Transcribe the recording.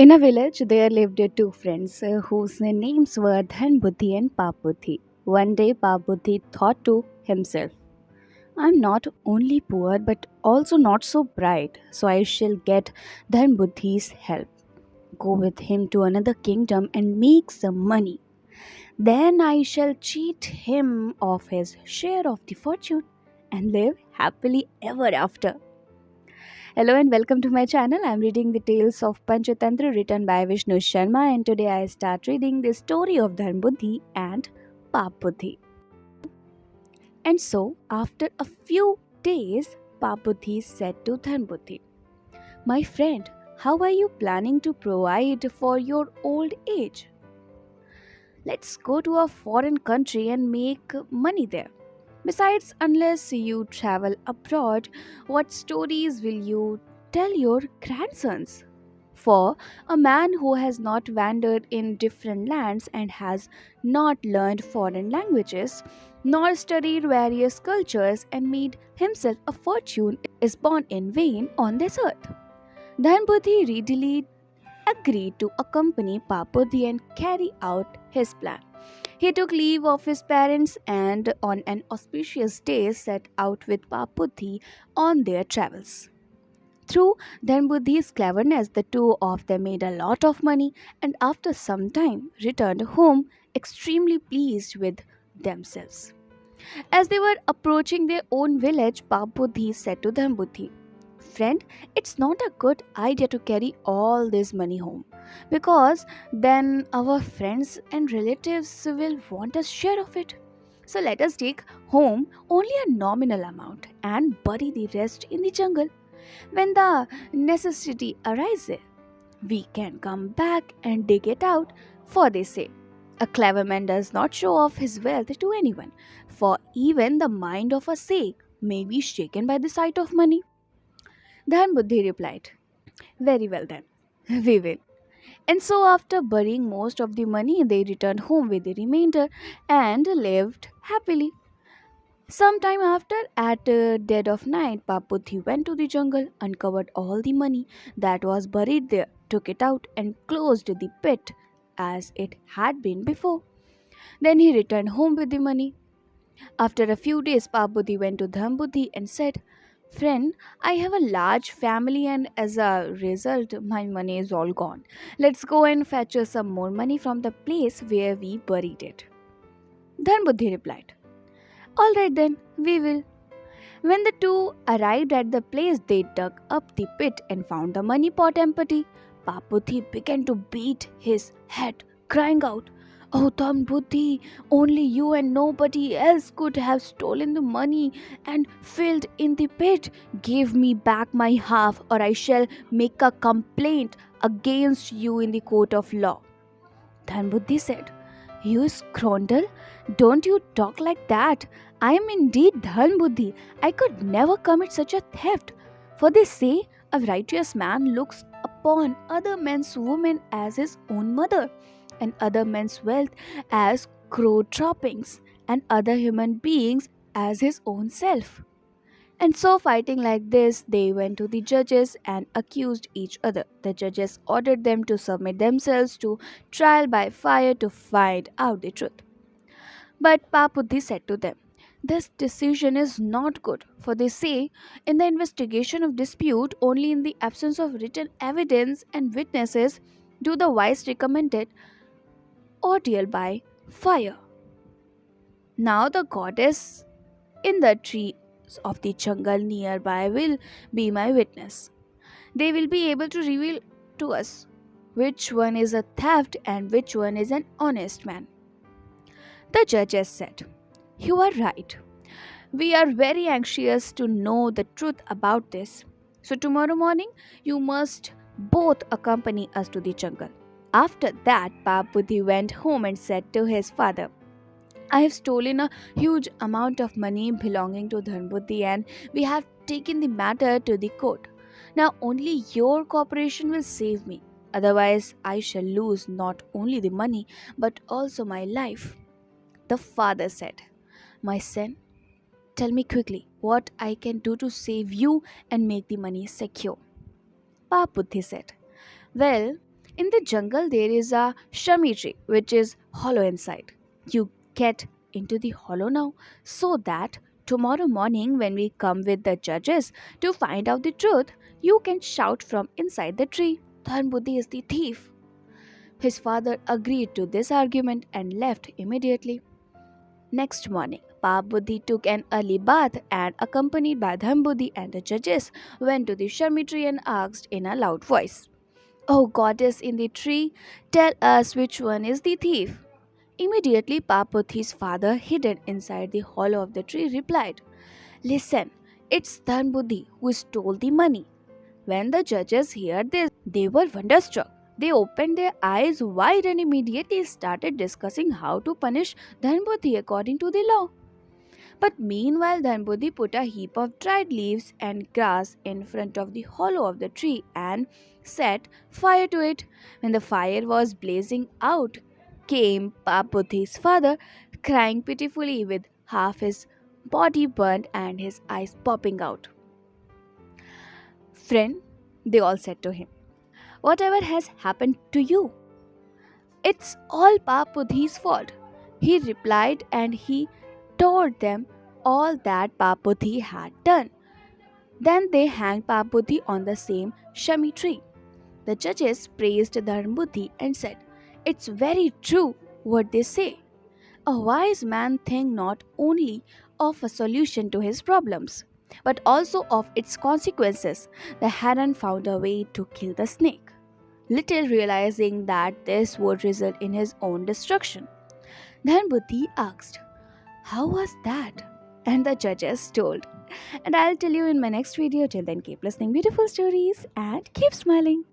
In a village, there lived two friends whose names were Dharmbuddhi and Paapbuddhi. One day, Paapbuddhi thought to himself, I'm not only poor but also not so bright, so I shall get Dharmbuddhi's help. Go with him to another kingdom and make some money. Then I shall cheat him of his share of the fortune and live happily ever after. Hello and welcome to my channel. I'm reading the tales of Panchatantra written by Vishnu Sharma, and today I start reading the story of Dharmbuddhi and Paapbuddhi. And so, after a few days, Paapbuddhi said to Dharmbuddhi, my friend, how are you planning to provide for your old age? Let's go to a foreign country and make money there. Besides, unless you travel abroad, what stories will you tell your grandsons? For a man who has not wandered in different lands and has not learned foreign languages, nor studied various cultures and made himself a fortune is born in vain on this earth. Dhanbuddhi readily agreed to accompany Papudi and carry out his plan. He took leave of his parents and on an auspicious day set out with Papudi on their travels. Through Dhanbuddhi's cleverness, the two of them made a lot of money and after some time returned home extremely pleased with themselves. As they were approaching their own village, Paapbuddhi said to Dharmbuddhi, friend, it's not a good idea to carry all this money home because then our friends and relatives will want a share of it. So let us take home only a nominal amount and bury the rest in the jungle. When the necessity arises, we can come back and dig it out, for they say, a clever man does not show off his wealth to anyone, for even the mind of a sage may be shaken by the sight of money. Then Buddhi replied, very well then, we will. And so, after burying most of the money, they returned home with the remainder and lived happily. Some time after, at dead of night, Paputhi went to the jungle, uncovered all the money that was buried there, took it out, and closed the pit as it had been before. Then he returned home with the money. After a few days, Paputhi went to Dharmbuddhi and said, friend, I have a large family, and as a result, my money is all gone. Let's go and fetch us some more money from the place where we buried it. Dharmbuddhi replied, all right then, we will. When the two arrived at the place, they dug up the pit and found the money pot empty. Paputhi began to beat his head, crying out, oh, Dharmbuddhi, only you and nobody else could have stolen the money and filled in the pit. Give me back my half, or I shall make a complaint against you in the court of law. Dharmbuddhi said, you scoundrel, don't you talk like that. I am indeed Dharmbuddhi. I could never commit such a theft. For they say a righteous man looks upon other men's women as his own mother, and other men's wealth as crow droppings, and other human beings as his own self. And so, fighting like this, they went to the judges and accused each other. The judges ordered them to submit themselves to trial by fire to find out the truth. But Papuddhi said to them, this decision is not good, for they say, in the investigation of dispute, only in the absence of written evidence and witnesses do the wise recommend it ordeal by fire. Now the goddess in the trees of the jungle nearby will be my witness. They will be able to reveal to us which one is a theft and which one is an honest man. The judges said, you are right. We are very anxious to know the truth about this. So, tomorrow morning, you must both accompany us to the jungle. After that, Paputi went home and said to his father, I have stolen a huge amount of money belonging to Dharmbuddhi and we have taken the matter to the court. Now only your cooperation will save me. Otherwise, I shall lose not only the money but also my life. The father said, my son, tell me quickly what I can do to save you and make the money secure. Paputhi said, well, In the jungle, there is a shami tree which is hollow inside. You get into the hollow now so that tomorrow morning, when we come with the judges to find out the truth, you can shout from inside the tree, Dharmbuddhi is the thief. His father agreed to this argument and left immediately. Next morning, Paapbuddhi took an early bath and, accompanied by Dharmbuddhi and the judges, went to the shami tree and asked in a loud voice, "O goddess in the tree, tell us which one is the thief." Immediately, Paapbuddhi's father, hidden inside the hollow of the tree, replied, "Listen, it's Dharmbuddhi who stole the money." When the judges heard this, they were wonderstruck. They opened their eyes wide and immediately started discussing how to punish Dharmbuddhi according to the law. But meanwhile, Dharmbuddhi put a heap of dried leaves and grass in front of the hollow of the tree and set fire to it. When the fire was blazing out, came Paapbuddhi's father, crying pitifully with half his body burnt and his eyes popping out. "Friend," they all said to him, "whatever has happened to you? It's all Paapbuddhi's fault." He replied, and he told them all that Paapbuddhi had done. Then they hanged Paapbuddhi on the same shami tree. The judges praised Dharmbuddhi and said, "It's very true what they say. A wise man thinks not only of a solution to his problems, but also of its consequences." The heron found a way to kill the snake, little realizing that this would result in his own destruction. Then Buddhi asked, "How was that?" And the judges told. And I'll tell you in my next video. Till then, keep listening beautiful stories and keep smiling.